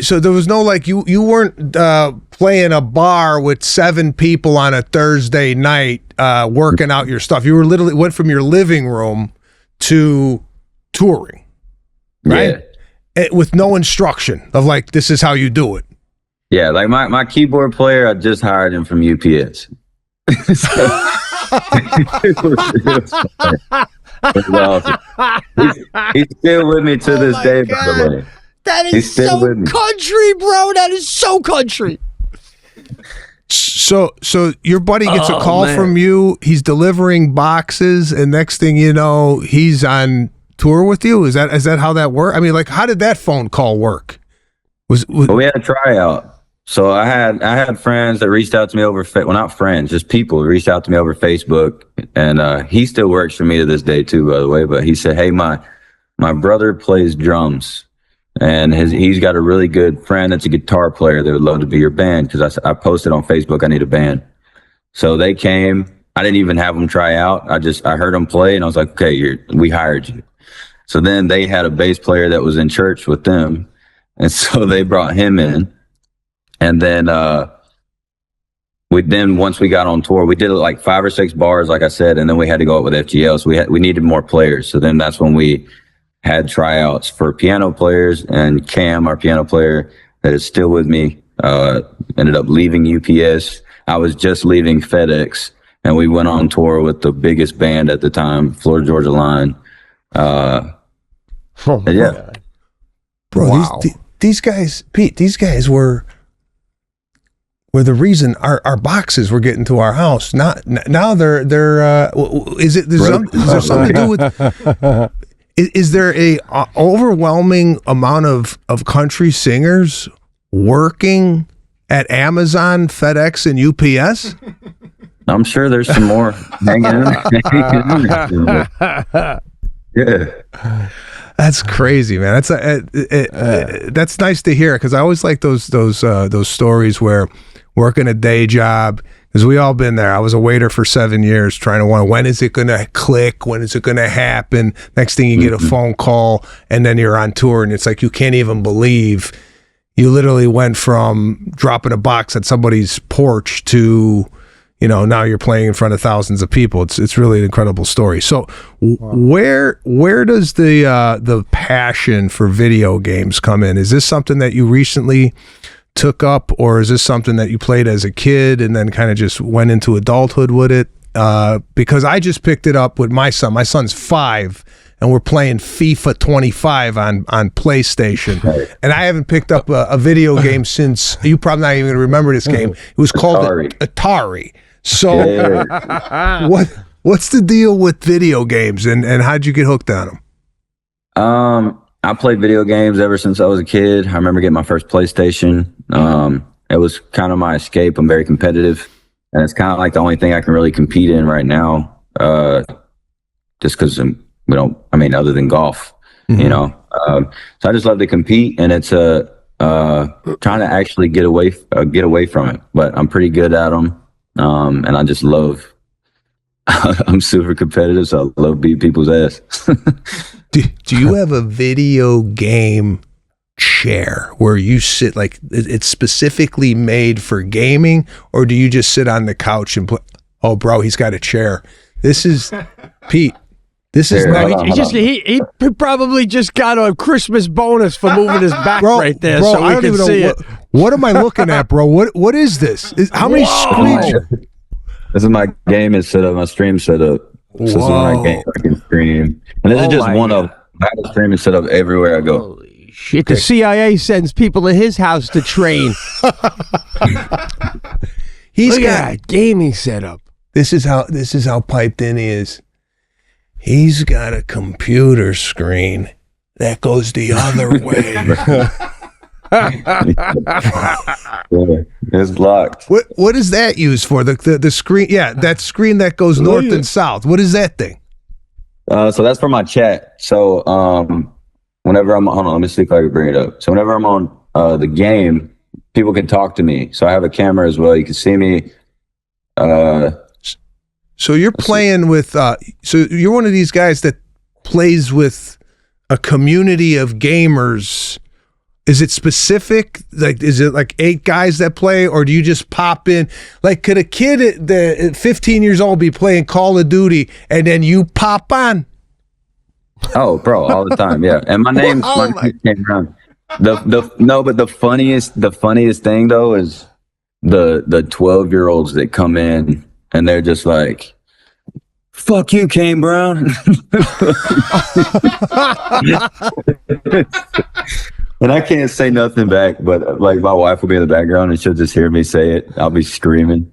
So there was no like you weren't playing a bar with 7 people on a Thursday night working out your stuff. You were literally went from your living room to touring, right? With no instruction of like, this is how you do it. Yeah, like my keyboard player, I just hired him from UPS. It was awesome. He's still with me to this day, by the way. That is so country, bro. That is so country. So your buddy gets a call from you. He's delivering boxes, and next thing you know, he's on tour with you. Is that how that worked? I mean, like, how did that phone call work? Well, we had a tryout. So I had friends that reached out to me over well, not friends, just people who reached out to me over Facebook, and he still works for me to this day too, by the way. But he said, "Hey, my brother plays drums, and he's got a really good friend that's a guitar player that would love to be your band." Because I posted on Facebook, I need a band. So they came. I didn't even have them try out. I heard them play, and I was like, "Okay, we hired you." So then they had a bass player that was in church with them, and so they brought him in. And then once we got on tour, we did like 5 or 6 bars, like I said, and then we had to go up with FGL. So we needed more players. So then that's when we had tryouts for piano players, and Cam, our piano player that is still with me, ended up leaving UPS. I was just leaving FedEx, and we went on tour with the biggest band at the time, Florida Georgia Line. Yeah, bro, wow. These guys, Pete, these guys were the reason our boxes were getting to our house. Now they're is there something to do with? Is there a overwhelming amount of country singers working at Amazon, FedEx, and UPS? I'm sure there's some more hanging in. Yeah. That's crazy, man. That's nice to hear, because I always like those stories where working a day job, because we all been there. I was a waiter for 7 years, trying to wonder, when is it going to click? When is it going to happen? Next thing you get a phone call, and then you're on tour, and it's like you can't even believe you literally went from dropping a box at somebody's porch to, you know, now you're playing in front of thousands of people. It's really an incredible story. So where does the passion for video games come in? Is this something that you recently took up, or is this something that you played as a kid and then kind of just went into adulthood with it? Because I just picked it up with my son. My son's 5, and we're playing FIFA 25 on PlayStation. Right. And I haven't picked up a video game since, you probably not even going to remember this game. It was called Atari. So what's the deal with video games, and how'd you get hooked on them? I played video games ever since I was a kid. I remember getting my first PlayStation. It was kind of my escape. I'm very competitive, and it's kind of like the only thing I can really compete in right now. Just because other than golf, you know. So I just love to compete, and it's trying to actually get away from it. But I'm pretty good at them, and I just love. I'm super competitive, so I love beating people's ass. Do you have a video game chair where you sit, like it's specifically made for gaming, or do you just sit on the couch and play? Oh, bro, he's got a chair. This is Pete. This is he probably just got a Christmas bonus for moving his back right there, so I don't even know what am I looking at, bro? What is this? How many screens? This is my gaming setup, my stream setup. So this is when I can stream. And this is just one of them. I have a streaming setup everywhere I go. Holy Shit, the CIA sends people to his house to train. He's Look got at that gaming setup. This is how piped in he is. He's got a computer screen that goes the other way. It's locked. What is that used for? The screen? Yeah, that screen that goes north and south. What is that thing? So that's for my chat. So whenever I'm on, let me see if I can bring it up. So whenever I'm on the game, people can talk to me. So I have a camera as well. You can see me. So you're playing with. So you're one of these guys that plays with a community of gamers. Is it specific? Like, is it like 8 guys that play, or do you just pop in? Like, could a kid at 15 years old be playing Call of Duty and then you pop on? Oh, bro, all the time, yeah. And my name came around. But the funniest thing though is the 12-year-olds that come in and they're just like, "Fuck you, Kane Brown." And I can't say nothing back, but like my wife will be in the background and she'll just hear me say it. I'll be screaming.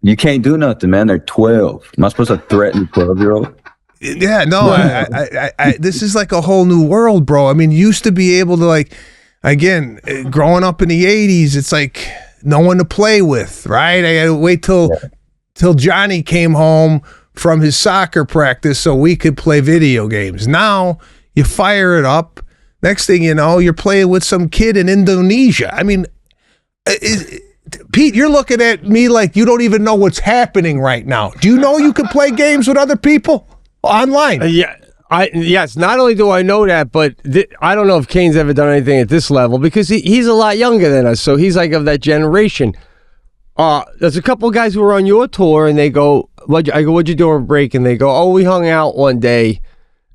You can't do nothing, man. They're 12. Am I supposed to threaten a 12-year-old? Yeah, no. I this is like a whole new world, bro. I mean, used to be able to, like, again, growing up in the 80s, it's like no one to play with, right? I had to wait till Johnny came home from his soccer practice so we could play video games. Now you fire it up. Next thing you know, you're playing with some kid in Indonesia. I mean, Pete, you're looking at me like you don't even know what's happening right now. Do you know you can play games with other people online? Yes. Not only do I know that, but I don't know if Kane's ever done anything at this level because he's a lot younger than us. So he's like of that generation. There's a couple guys who were on your tour, and they go, I go, "What'd you do on break?" And they go, "Oh, we hung out one day."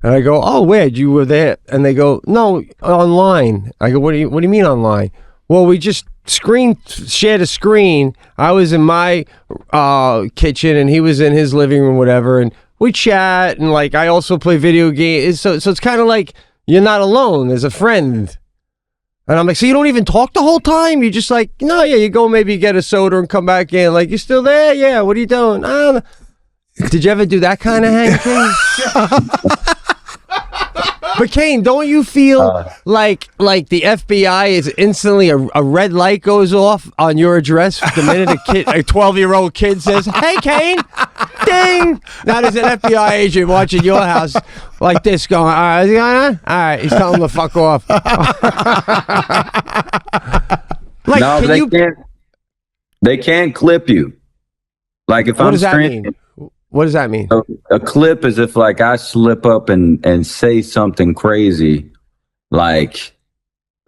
And I go, "Oh, where'd you were there?" And they go, "No, online." I go, What do you mean online?" "Well, we just shared a screen. I was in my kitchen and he was in his living room, whatever, and we chat, and like I also play video games. So it's kind of like you're not alone. There's a friend." And I'm like, "So you don't even talk the whole time? You're just like, no, yeah, you go maybe get a soda and come back in. Like, you still there? Yeah, what are you doing?" Did you ever do that kind of hang, Kane? But Kane, don't you feel like the FBI is instantly a red light goes off on your address the minute a 12-year-old kid says, "Hey, Kane," ding. Now there's an FBI agent watching your house like this, going, "All right, is he going on? All right," he's telling him to fuck off. Like, no, they can't clip you. Like if I'm screaming. What does that mean? A clip is if like I slip up and say something crazy, like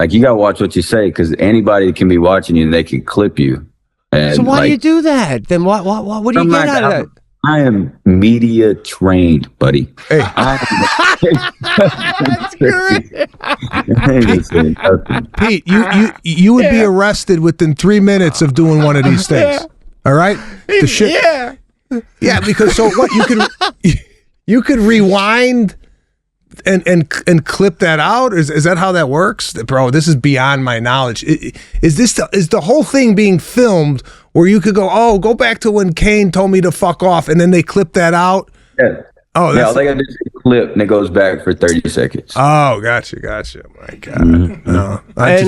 you gotta watch what you say because anybody can be watching you and they can clip you. And so why do you do that? Then what do you get out of that? I am media trained, buddy. Hey. That's great. Pete, you would be arrested within 3 minutes of doing one of these things. All right? The shit. Yeah. Yeah, because so what you could rewind and clip that out? Is that how that works? Bro, this is beyond my knowledge. Is the whole thing being filmed where you could go back to when Kane told me to fuck off, and then they clip that out? Yeah. Oh, that's they got this clip and it goes back for 30 seconds. Oh, gotcha. My God. Mm-hmm. No, It's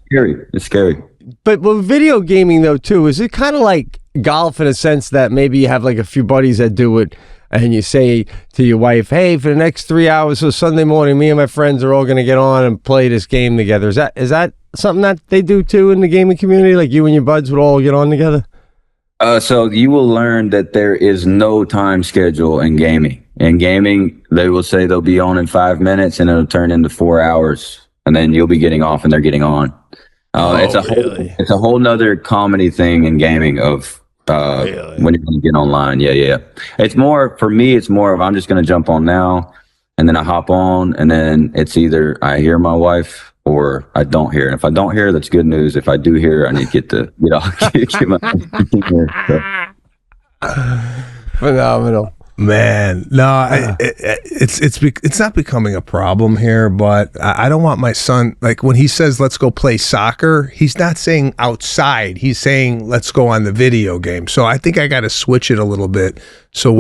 scary. It's scary. But with video gaming though too, is it kind of like golf in a sense that maybe you have like a few buddies that do it and you say to your wife, "Hey, for the next 3 hours, so Sunday morning, me and my friends are all going to get on and play this game together." Is that something that they do too in the gaming community? Like you and your buds would all get on together? So you will learn that there is no time schedule in gaming. In gaming, they will say they'll be on in 5 minutes and it'll turn into 4 hours and then you'll be getting off and they're getting on. It's a whole nother comedy thing in gaming of when you're going to get online. Yeah. It's more, for me, it's more of I'm just going to jump on now and then I hop on and then it's either I hear my wife or I don't hear. And if I don't hear, that's good news. If I do hear, I need to get off. Phenomenal. Man, no, it's not becoming a problem here, but I don't want my son, like when he says let's go play soccer, he's not saying outside, he's saying let's go on the video game. So I think I got to switch it a little bit. So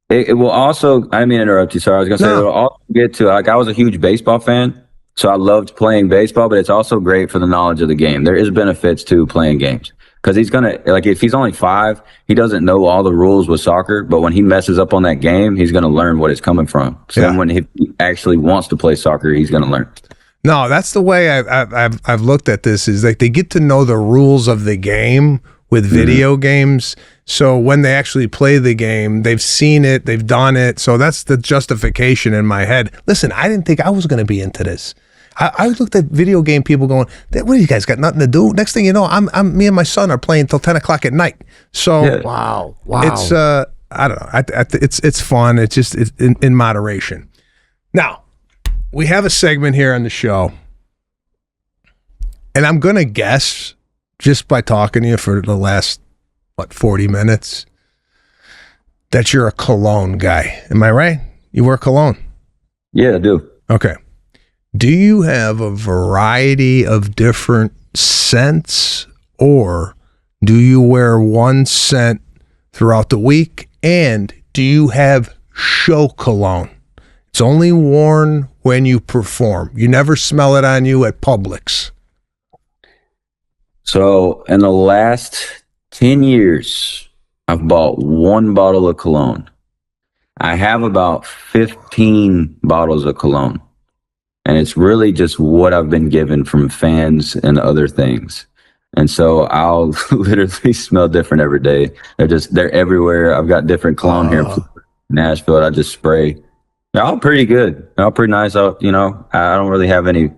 it will also, I didn't mean to interrupt you, sorry, I was gonna say it will also get to, like, I was a huge baseball fan, so I loved playing baseball, but it's also great for the knowledge of the game. There is benefits to playing games. Because he's gonna, like, if he's only 5, he doesn't know all the rules with soccer. But when he messes up on that game, he's gonna learn what it's coming from. So then when he actually wants to play soccer, he's gonna learn. No, that's the way I've looked at this. Is like they get to know the rules of the game with video games. So when they actually play the game, they've seen it, they've done it. So that's the justification in my head. Listen, I didn't think I was going to be into this. I looked at video game people going, what do you guys got nothing to do? Next thing you know, me and my son are playing till 10 o'clock at night. So wow. It's I don't know. It's fun. It's just in moderation. Now, we have a segment here on the show, and I'm gonna guess just by talking to you for the last 40 minutes that you're a cologne guy. Am I right? You wear cologne? Yeah, I do. Okay. Do you have a variety of different scents, or do you wear one scent throughout the week? And do you have show cologne? It's only worn when you perform. You never smell it on you at Publix. So in the last 10 years, I've bought 1 bottle of cologne. I have about 15 bottles of cologne. And it's really just what I've been given from fans and other things. And so I'll literally smell different every day. They're everywhere. I've got different cologne here in Nashville. I just spray. They're all pretty good. They're all pretty nice. I don't really have any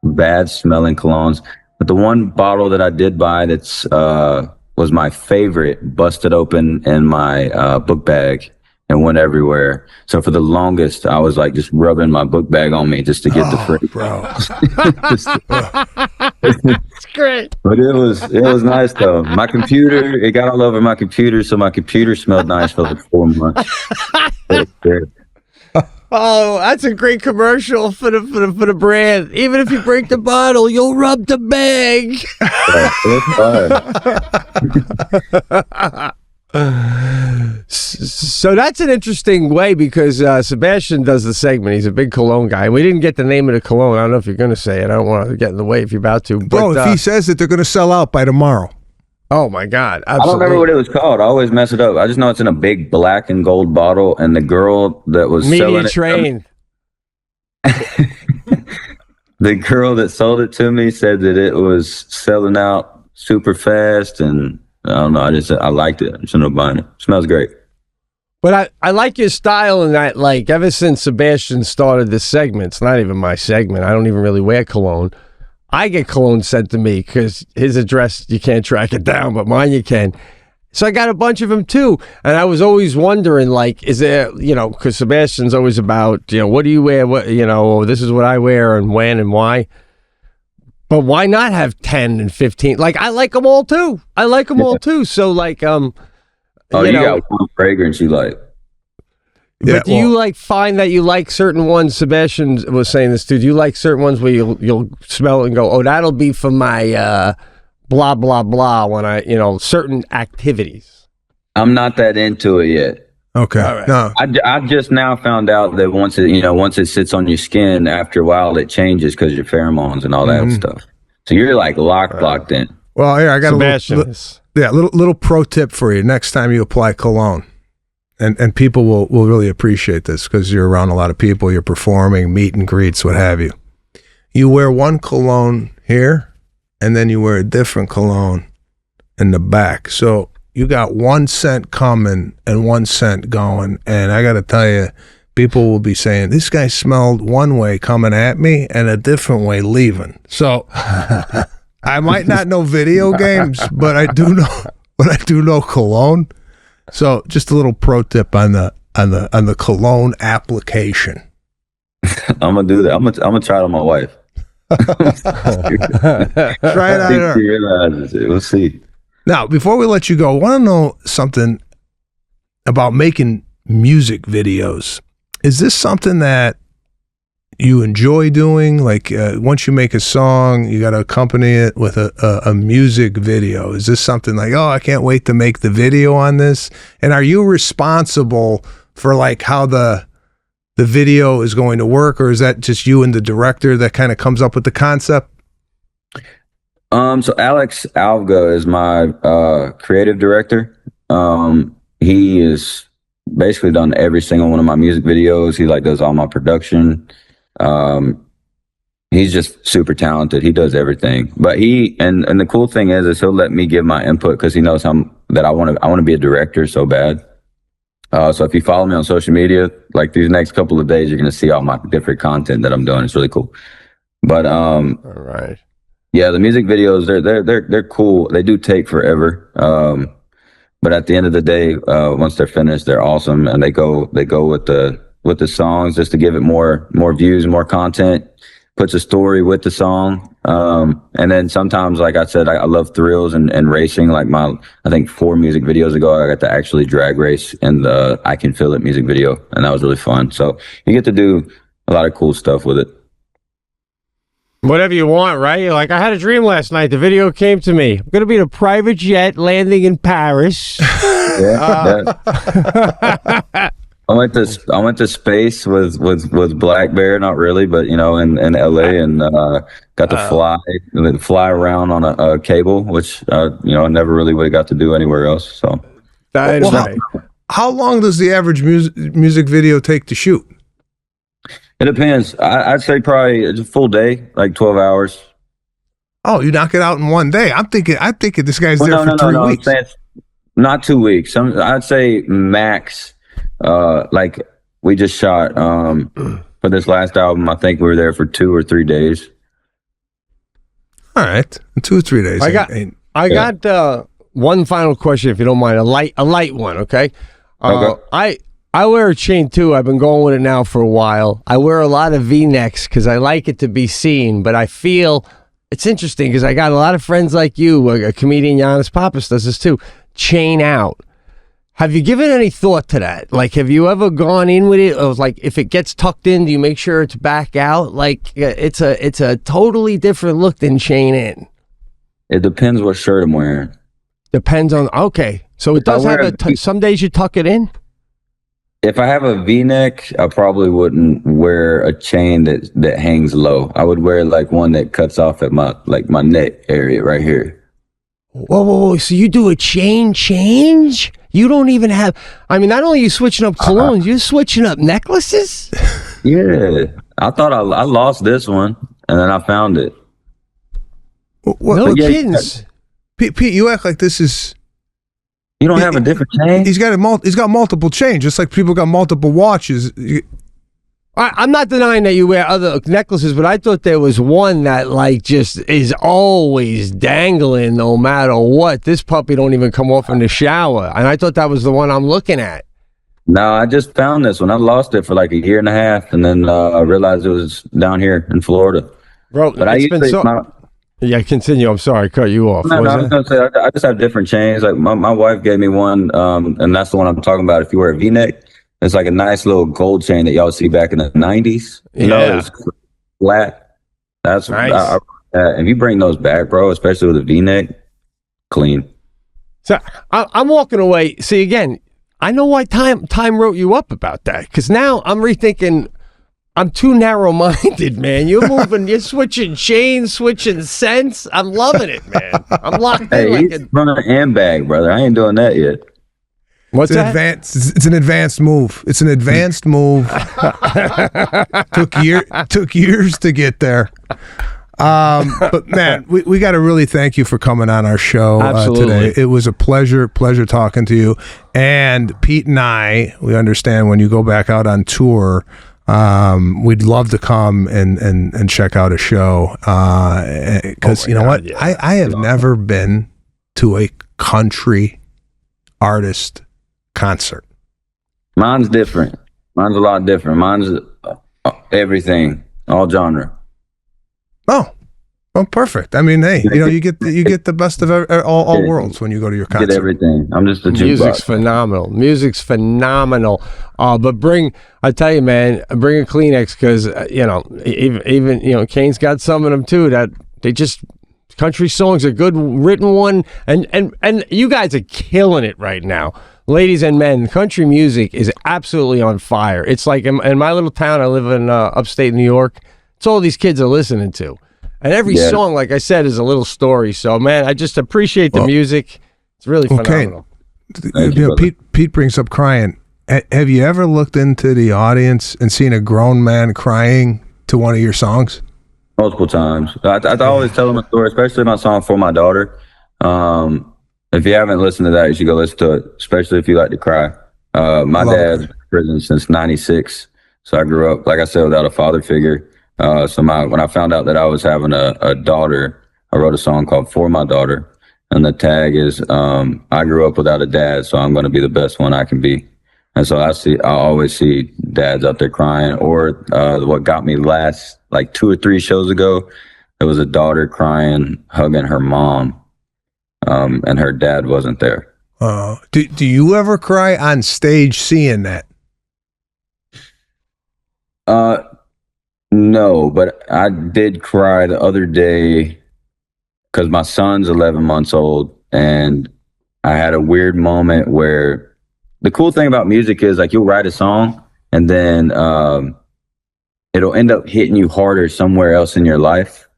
bad smelling colognes. But the one bottle that I did buy that's was my favorite, busted open in my book bag and went everywhere. So for the longest, I was like just rubbing my book bag on me just to get the free. Bro. It's great. But it was nice though. My computer, it got all over my computer, so my computer smelled nice for like 4 months. Oh, that's a great commercial for the brand. Even if you break the bottle, you'll rub the bag. So that's an interesting way, because Sebastian does the segment. He's a big cologne guy. We didn't get the name of the cologne. I don't know if you're going to say it. I don't want to get in the way if you're about to. Bro, if he says it, they're going to sell out by tomorrow. Oh, my God. Absolutely. I don't remember what it was called. I always mess it up. I just know it's in a big black and gold bottle, and the girl that was selling it... Train. The girl that sold it to me said that it was selling out super fast, and I don't know. I liked it. I just ended up buying it. It smells great. But I like your style in that, like, ever since Sebastian started this segment, it's not even my segment. I don't even really wear cologne. I get cologne sent to me because his address, you can't track it down, but mine you can. So I got a bunch of them too. And I was always wondering, like, is there, because Sebastian's always about, what do you wear? What, this is what I wear and when and why. But why not have 10 and 15? Like, I like them all too. All too. So, like, you got one fragrance you like. But do you find that you like certain ones? Sebastian was saying this too. Do you like certain ones where you'll smell it and go, oh, that'll be for my blah blah blah when I certain activities? I'm not that into it yet. Okay. Right. No. I just now found out that once it sits on your skin, after a while it changes because your pheromones and all that stuff. So you're like locked in. Well, here I got a little pro tip for you. Next time you apply cologne, and people will really appreciate this because you're around a lot of people, you're performing, meet and greets, what have you. You wear one cologne here, and then you wear a different cologne in the back. So you got 1 scent coming and 1 scent going. And I got to tell you, people will be saying, this guy smelled one way coming at me and a different way leaving. So I might not know video games, but I do know cologne. So just a little pro tip on the cologne application. I'm gonna do that. I'm gonna try it on my wife. Try it on her. She realizes it. We'll see. Now, before we let you go, I want to know something about making music videos. Is this something that you enjoy doing? Like once you make a song, you got to accompany it with a music video. Is this something like, oh, I can't wait to make the video on this? And are you responsible for like how the video is going to work, or is that just you and the director that kind of comes up with the concept? So Alex Alvga is my creative director. He is basically done every single one of my music videos. He like does all my production. He's just super talented. He does everything. But he and the cool thing is he'll let me give my input because he knows that I want to be a director so bad. So if you follow me on social media, like these next couple of days, you're gonna see all my different content that I'm doing. It's really cool. But all right. Yeah, the music videos they're cool. They do take forever. But at the end of the day, once they're finished, they're awesome, and they go with the songs just to give it more views, more content. Puts a story with the song, and then sometimes, like I said, I love thrills and racing. Like I think 4 music videos ago, I got to actually drag race in the "I Can Feel It" music video, and that was really fun. So you get to do a lot of cool stuff with it. Whatever you want, right? You're like, I had a dream last night. The video came to me. I'm going to be in a private jet landing in Paris. Yeah. I went to space with Black Bear, not really, but in LA, and got to fly around on a cable, which I never really would have got to do anywhere else. So that is right. How long does the average music video take to shoot? It depends. I'd say probably it's a full day, like 12 hours. Oh, you knock it out in one day. I'm thinking this guy's there for 3 weeks. Not 2 weeks. I'd say max. Like we just shot for this last album. I think we were there for 2 or 3 days. All right, 2 or 3 days. I got one final question, if you don't mind, a light one. Okay. Okay. I wear a chain too. I've been going with it now for a while. I wear a lot of V-necks because I like it to be seen, but I feel it's interesting because I got a lot of friends like you, a comedian, Giannis Pappas does this too, chain out. Have you given any thought to that? Like, have you ever gone in with it? Or like, if it gets tucked in, do you make sure it's back out? Like, it's a totally different look than chain in. It depends what shirt I'm wearing. Depends on, okay. So it does have some days you tuck it in? If I have a V-neck, I probably wouldn't wear a chain that hangs low. I would wear like one that cuts off at my neck area right here. Whoa. So you do a chain change? You don't even have, not only are you switching up colognes, you're switching up necklaces? Yeah. I thought I lost this one, and then I found it. No kidding. Pete, you act like this is... You don't have a different chain? He's got multiple chains, just like people got multiple watches. I'm not denying that you wear other necklaces, but I thought there was one that like just is always dangling no matter what. This puppy don't even come off in the shower, and I thought that was the one I'm looking at. No, I just found this one. I lost it for like a year and a half, and then I realized it was down here in Florida. Bro, but yeah, continue. I'm sorry, I cut you off. No, I was going to say, I just have different chains. Like my wife gave me one, and that's the one I'm talking about. If you wear a V-neck, it's like a nice little gold chain that y'all see back in the 90s. It's flat. That's nice. If you bring those back, bro, especially with a V-neck, clean. So I'm walking away. See, again, I know why Time wrote you up about that, because now I'm rethinking. I'm too narrow-minded, man. You're switching chains, switching scents. I'm loving it, man. I'm locked in. He's running an handbag, brother. I ain't doing that yet. What's that? It's an advanced move. It's an advanced move. Took years to get there. But man, we got to really thank you for coming on our show today. It was a pleasure talking to you. And Pete and we understand when you go back out on tour, we'd love to come and check out a show. Because you know what? Yeah. I have never been to a country artist concert. Mine's different. Mine's a lot different. Mine's everything, all genre. Oh, Oh, perfect. I mean, hey, you get the best of all worlds when you go to your concert. Get everything. I'm just a Music's jukebox. phenomenal. Music's phenomenal. But I tell you, man, bring a Kleenex because even Kane's got some of them too. That they just country songs, a good written one, and you guys are killing it right now, ladies and men. Country music is absolutely on fire. It's like in my little town, I live in upstate New York. It's all these kids are listening to. And every song, like I said, is a little story. So, man, I just appreciate the music. It's really phenomenal. Pete brings up crying. Have you ever looked into the audience and seen a grown man crying to one of your songs? Multiple times. I always tell them a story, especially my song For My Daughter. If you haven't listened to that, you should go listen to it, especially if you like to cry. My dad's been in prison since 96. So I grew up, like I said, without a father figure. When I found out that I was having a daughter, I wrote a song called For My Daughter, and the tag is I grew up without a dad, so I'm going to be the best one I can be. And so I always see dads out there crying. Or what got me last, like 2 or 3 shows ago, there was a daughter crying, hugging her mom, and her dad wasn't there. Do you ever cry on stage seeing that? No, but I did cry the other day because my son's 11 months old, and I had a weird moment where the cool thing about music is like you'll write a song and then it'll end up hitting you harder somewhere else in your life,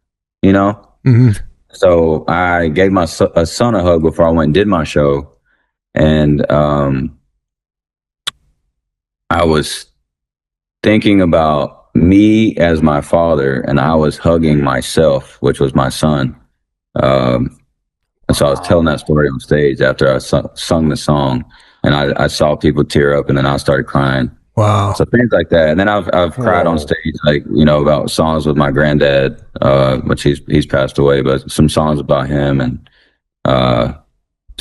you know? Mm-hmm. So I gave my son a hug before I went and did my show, and I was thinking about me as my father, and I was hugging myself, which was my son. And so I was telling that story on stage after I sung the song, and I saw people tear up, and then I started crying. Wow. So things like that. And then I've cried on stage, like, about songs with my granddad, which he's passed away, but some songs about him. And so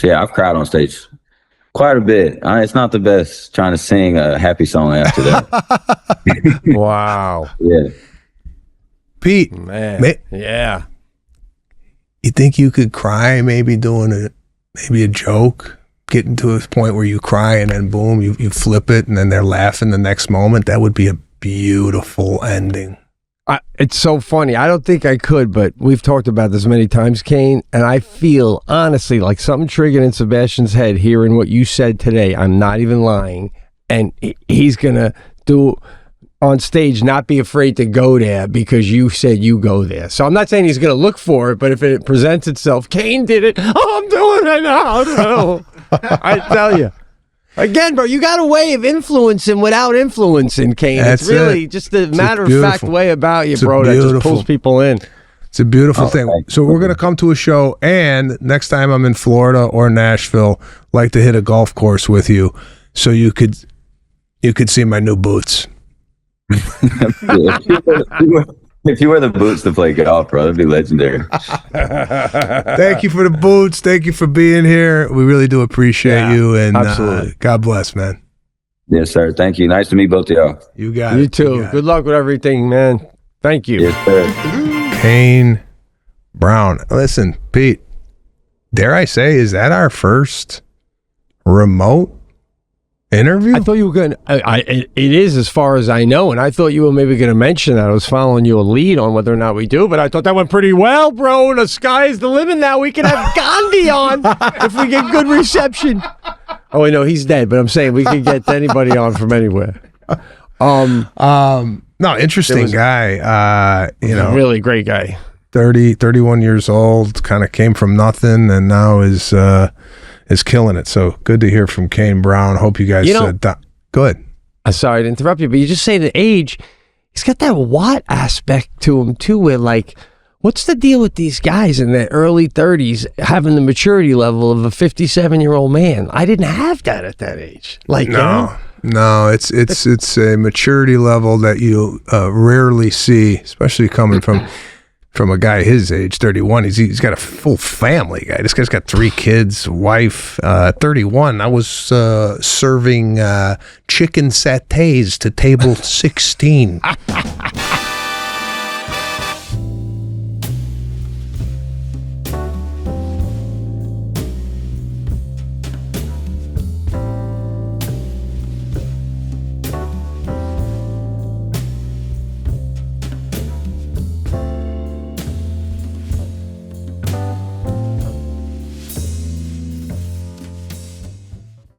yeah, I've cried on stage quite a bit. It's not the best trying to sing a happy song after that. Wow. Yeah. Pete, Man. Yeah. You think you could cry maybe doing maybe a joke, getting to a point where you cry and then boom, you flip it and then they're laughing the next moment? That would be a beautiful ending. It's so funny. I don't think I could, but we've talked about this many times, Kane, and I feel honestly like something triggered in Sebastian's head hearing what you said today. I'm not even lying. And he's going to do on stage, not be afraid to go there because you said you go there. So I'm not saying he's going to look for it, but if it presents itself, Kane did it. Oh, I'm doing it now. No. I tell you. Again, bro, you got a way of influencing without influencing, Kane. It's really just a matter-of-fact way about you, bro, that just pulls people in. It's a beautiful thing. So we're going to come to a show, and next time I'm in Florida or Nashville, like to hit a golf course with you so you could see my new boots. If you wear the boots to play golf, bro, that'd be legendary. Thank you for the boots. Thank you for being here. We really do appreciate you. And absolutely. God bless, man. Yes, sir. Thank you. Nice to meet both of y'all. You got it. You too. Good luck with everything, man. Thank you. Yes, sir. Kane Brown. Listen, Pete, dare I say, is that our first remote interview? I thought you were going to, it is as far as I know, and I thought you were maybe going to mention that. I was following you a lead on whether or not we do, but I thought that went pretty well, bro. The sky's the limit now. We can have Gandhi on if we get good reception. Oh, wait, no, he's dead, but I'm saying we can get anybody on from anywhere. No, interesting guy. Really great guy. 31 years old, kind of came from nothing, and now is killing it. So good to hear from Kane Brown. Hope you guys go ahead. Sorry to interrupt you, but you just say the age. He's got that Watt aspect to him too, where like, what's the deal with these guys in their early 30s having the maturity level of a 57-year-old man? I didn't have that at that age. Like, no, it's a maturity level that you rarely see, especially coming from a guy his age, 31. He's got a full family, guy. This guy's got 3 kids, wife. 31. I was serving chicken satays to table 16.